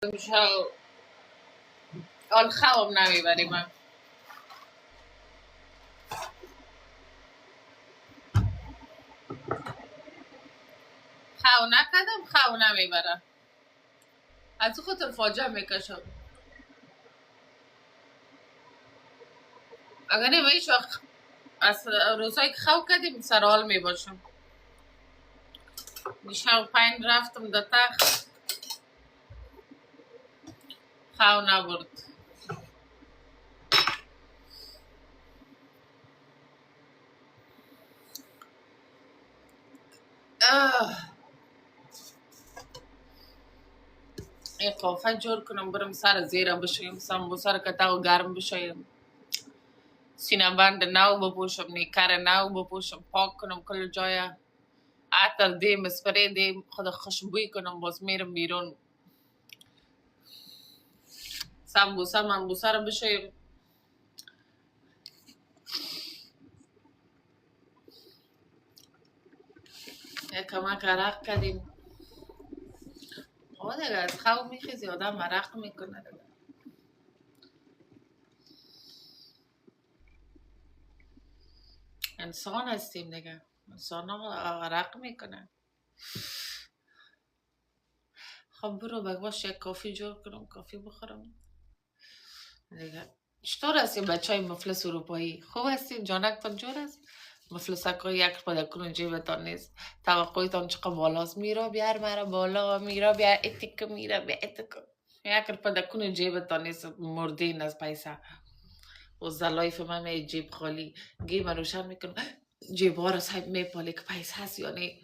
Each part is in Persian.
شو الخوام نمیبری من خو نکردم خو نمیبره از او خاطر فاجعه میکشم اگر نمی هیچ وقت از روزایی که خو کردیم سرحال میباشم دیشب پایین رفتم در تخت خو نبرد این قافه جور کنم برم سر زیره بشویم سمبوسه رو کتا و گرم بشویم سینه بند نو بپوشم نیکر نو بپوشم پاک کنم کل جای عطر دیم اسپری دیم خود خوشبوی کنم باز میرم بیرون سمبوسه منبوسه رو بشویم یک کمک عرق کردیم دیگه از خو میخیزی آدم عرق میکنه دیگه انسان هستیم دیگه انسان ها عرق میکنه خب برو بگوش یک کافی جور کنم کافی بخورم دیگه چطور هستیم بچه های مفلس اروپایی خوب هستیم جانکتان جور است مفلسک های یک پده کنون جیبتان نیست توقعیتان چقدر بالاست میرا بیار مرا بالا میرا بیار اتیک میرا بیار اتیک یک پده کنون جیبتان نیست مردین از پیسه و زلایف من جیب خالی گیم روشن میکنم جیب ها را سایب میپالی که پیسه هست یا نه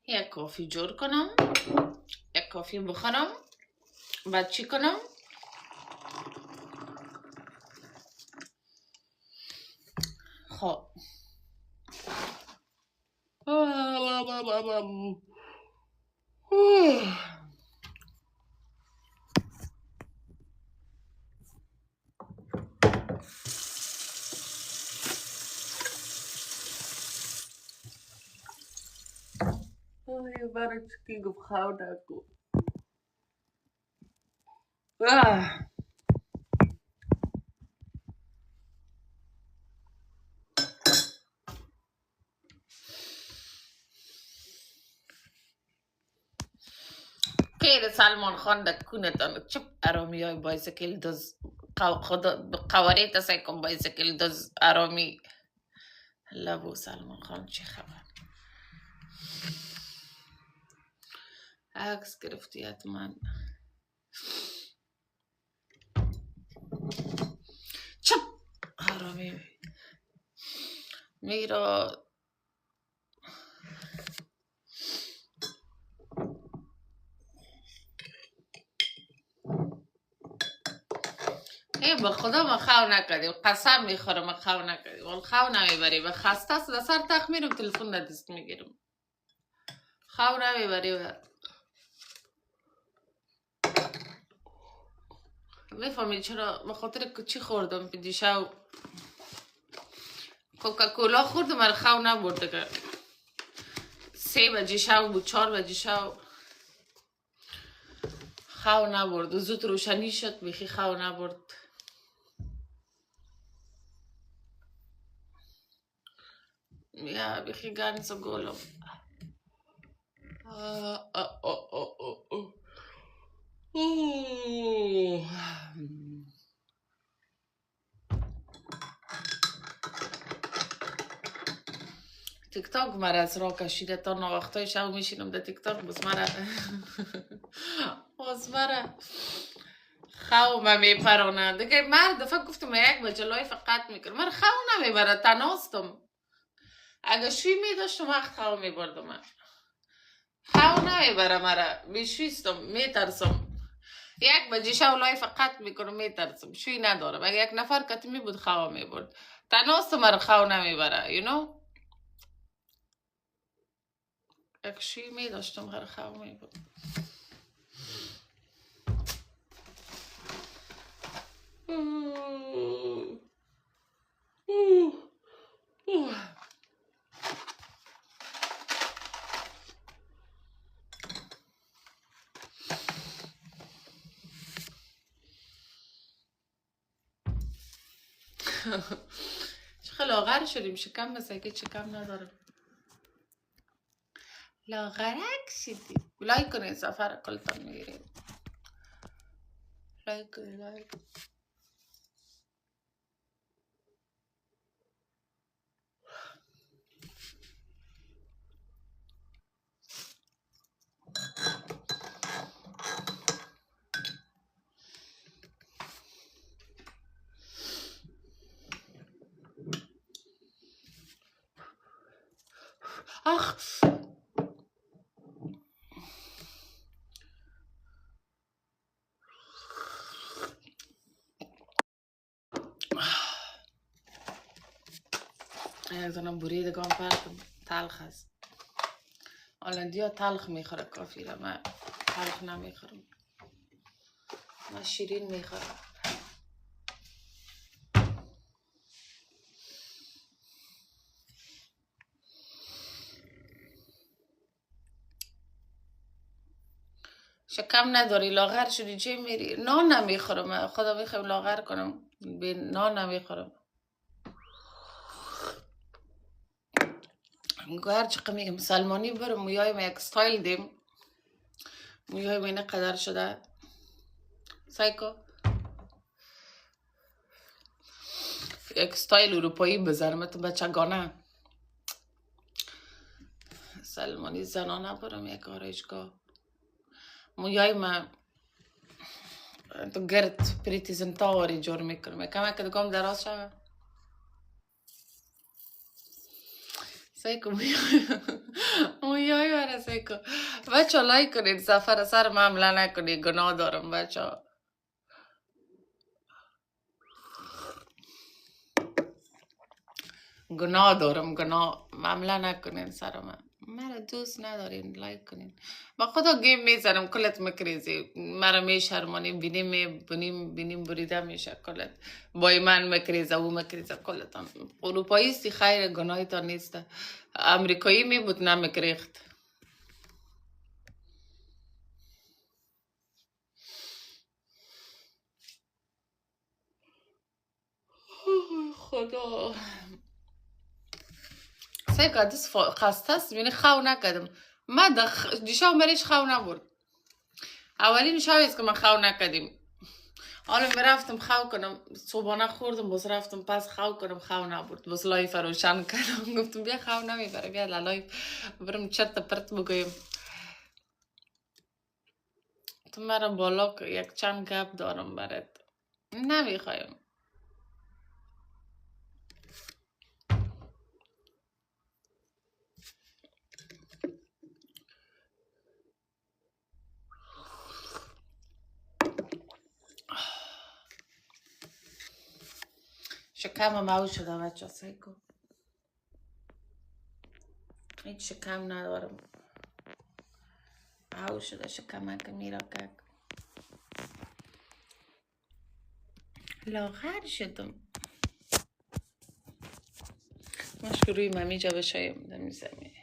یک کافی جور کنم یک کافی بخورم بعد چی کنم خب برای چکی گفت خواهد نکن خیر سلمان خان در کونتان چپ ارامی های بایسکل دوز قواره تسای کن بایسکل دوز ارامی لبو سلمان خان چه خبر عکس گرفتی حتما چپ ارامی میرا به خدا ما خو نکردیم قسم میخورم ما خو نکردیم ولی خو نمیبری و خسته است در سر تخت میرم تلفن در دست میگیرم خو نمیبری و میفهمید چرا به خاطر چی خوردم دیشب کوکاکولا خوردم من خو نبرد دیگه 3 بجه شب بود 4 بجه شب خو نبرد و زود روشنی شد بیخی خو نبرد یا بیخی گنز و گولم تیک تاک مرا از راه کشیده تا وقتای شب میشینم در تیک تاک باز مرا خو میپرانه دیگه مرد دفعه گفتم 1 بجه لایف قطع میکنم من خو نمیبره تناستم اگه شوی میداشتم وقت خو میبردم من خو نمیبره مرا بیشویستم میترسم 1 بجه شب لایف قطع میکنم میترسم شوی ندارم اگه یک نفر کتمی بود خو میبرد تناستم مرا خو نمیبره you know یک شیمی داشتم هر خواه بود. چقدر لاغر شدیم، شکم مثل که شکم ندارم. لاغرک شدیم. لایک کنید سفر کلتان میگیریم. لایک کنید لایک. آخ یک دانم بریدگان پرتم تلخ هست. هلندی ها تلخ میخوره کافی را، من تلخ نمیخورم، من شیرین میخورم. شکم نداری لاغر شدی چه میری؟ نان نمیخورم، خدا میخوام لاغر کنم به نان نمیخورم. میگو هر چقدر میگم سلمانی برم مویای ما یک ستایل دیم، مویای ما اینه قدر شده سایکو یک ستایل اروپایی بزنم تو بچگانه. سلمانی زنانه برم یک آرایشگاه، مویای ما تو گرد پریتیزنتاوری جور میکنم کمه که دگم دراز شوه سایکو مویای برای سایکو. بچه لایک کنید، سفر سر معامله نکنید، گناه دارم بچه. گناه دارم، گناه معامله نکنین سر من. مرا دوست ندارین لایک کنین. با خدا گیم میزنم کلت مکریزی، مرا میشرمانی بینیم بریده میشه کلت. بای من مکریزه و مکریزه کلتان. اروپایی سی خیر گناهی تا نیست، امریکایی می بود نمکریخت. خدا سیگا دست خسته است، یعنی خو نکردم. من دیشب مریش خو نبود. اولین شبیست که من خو نکردیم. حالا میرفتم خو کنم، صبحانه خوردم باز رفتم پس خو کنم، خو نبود. باز لایف روشن کردم گفتم بیا خو نمیبره، بیا لایف برم چرت پرت بگویم. تو مرا بالا که یک چند گپ دارم برات. نمیخوایم. شکم موج شده بچه سیکو، هیچ شکم ندارم، موج شده شکم که میرا که لاغر شدم. مشکل روی ممی جا بشایم دمی زمین.